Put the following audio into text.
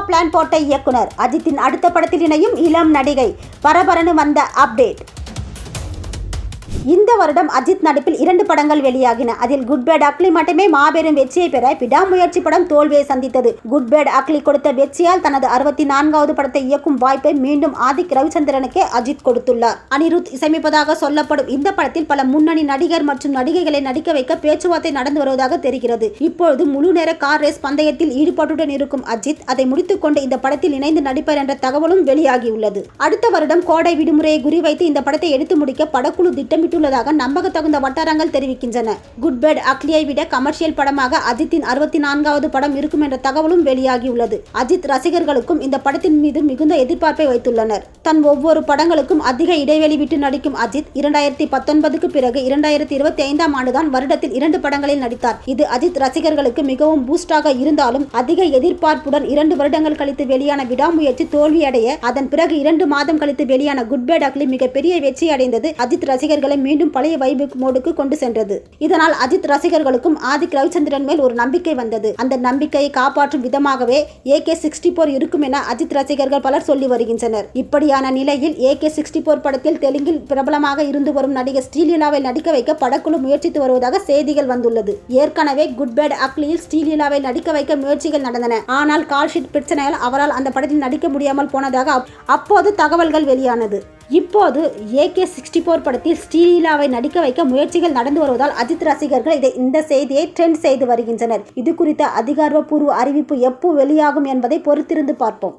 Plan போட்ட இயக்குனர். அஜித்தின் அடுத்த படத்தில் இணையும் இளம் நடிகை. பரபரன்னு வந்த அப்டேட். இந்த வருடம் அஜித் நடிப்பில் 2 படங்கள் வெளியாகின. அதில் குட் பேட் அக்லி மட்டுமே மாபெரும் வெற்றியை பெற விடாமுயற்சி படம் தோல்வியை சந்தித்தது. குட் பேட் அக்லி கொடுத்த வெற்றியால் தனது 64வது படத்தை இயக்கும் வாய்ப்பை மீண்டும் ஆதிக் ரவிச்சந்திரனுக்கே அஜித் கொடுத்துள்ளார். அனிருத் இசையமைப்பதாக சொல்லப்படும் இந்த படத்தில் பல முன்னணி நடிகர் மற்றும் நடிகைகளை நடிக்க வைக்க பேச்சுவார்த்தை நடந்து வருவதாக தெரிகிறது. இப்பொழுது முழு நேர கார் ரேஸ் பந்தயத்தில் ஈடுபாட்டுடன் இருக்கும் அஜித் அதை முடித்துக் கொண்டு இந்த படத்தில் இணைந்து நடிப்பார் என்ற தகவலும் வெளியாகியுள்ளது. அடுத்த வருடம் கோடை விடுமுறையை குறிவைத்து இந்த படத்தை எடுத்து முடிக்க படக்குழு திட்டமிட்டு நம்பகத்தகுந்த வட்டாரங்கள் தெரிவிக்கின்றன. குட் பேட் அக்லியை விட கமர்ஷியல் படமாக அஜித்தின் 64வது படம் இருக்கும் என்ற தகவலும் வெளியாகியுள்ளது. அஜித் ரசிகர்களுக்கும் இந்த படத்தின் மீது மிகுந்த எதிர்பார்ப்பை வைத்துள்ளனர். தன் ஒவ்வொரு படங்களுக்கும் அதிக இடைவெளி விட்டு நடிக்கும் அஜித் 2019க்கு பிறகு 2025ஆம் ஆண்டுதான் வருடத்தில் 2 படங்களில் நடித்தார். இது அஜித் ரசிகர்களுக்கு மிகவும் பூஸ்டாக இருந்தாலும் அதிக எதிர்பார்ப்புடன் 2 வருடங்கள் கழித்து வெளியான விடாமுயற்சி தோல்வியடைய அதன் பிறகு 2 மாதம் கழித்து வெளியான குட் பேட் அக்லி மிகப்பெரிய வெற்றி அடைந்தது அஜித் ரசிகர்களை மீண்டும் பழைய வைப் மோடுக்கு கொண்டு சென்றது. இதனால் அஜித் ரசிகர்களுக்கும் ஆதிக் ரவிச்சந்திரன் மேல் ஒரு நம்பிக்கை வந்தது. அந்த நம்பிக்கையை காப்பாற்றும் விதமாகவே AK64 இருக்கும் என அஜித் ரசிகர்கள் பலர் சொல்லி வருகின்றனர். இப்படியான நிலையில் AK64 படத்தில் தெலுங்கில் பிரபலமாக இருந்து வரும் நடிகர் ஸ்ரீலீலாவை நடிக்க வைக்க படக்குழு முயற்சித்து வருவதாக செய்திகள் வந்துள்ளது. ஏற்கனவே குட் பேட் அக்லியில் ஸ்ரீலீலாவை நடிக்க வைக்க முயற்சிகள் நடந்தன. ஆனால் கால்ஷீட் பிரச்சனையால் அவரால் அந்த படத்தில் நடிக்க முடியாமல் போனதாக அப்போது தகவல்கள் வெளியானது. இப்போது AK64 படத்தில் ஸ்ரீலீலாவை நடிக்க வைக்க முயற்சிகள் நடந்து வருவதால் அஜித் ரசிகர்கள் இந்த செய்தியை ட்ரெண்ட் செய்து வருகின்றனர். இது குறித்த அதிகாரப்பூர்வ அறிவிப்பு எப்போ வெளியாகும் என்பதை பொறுத்திருந்து பார்ப்போம்.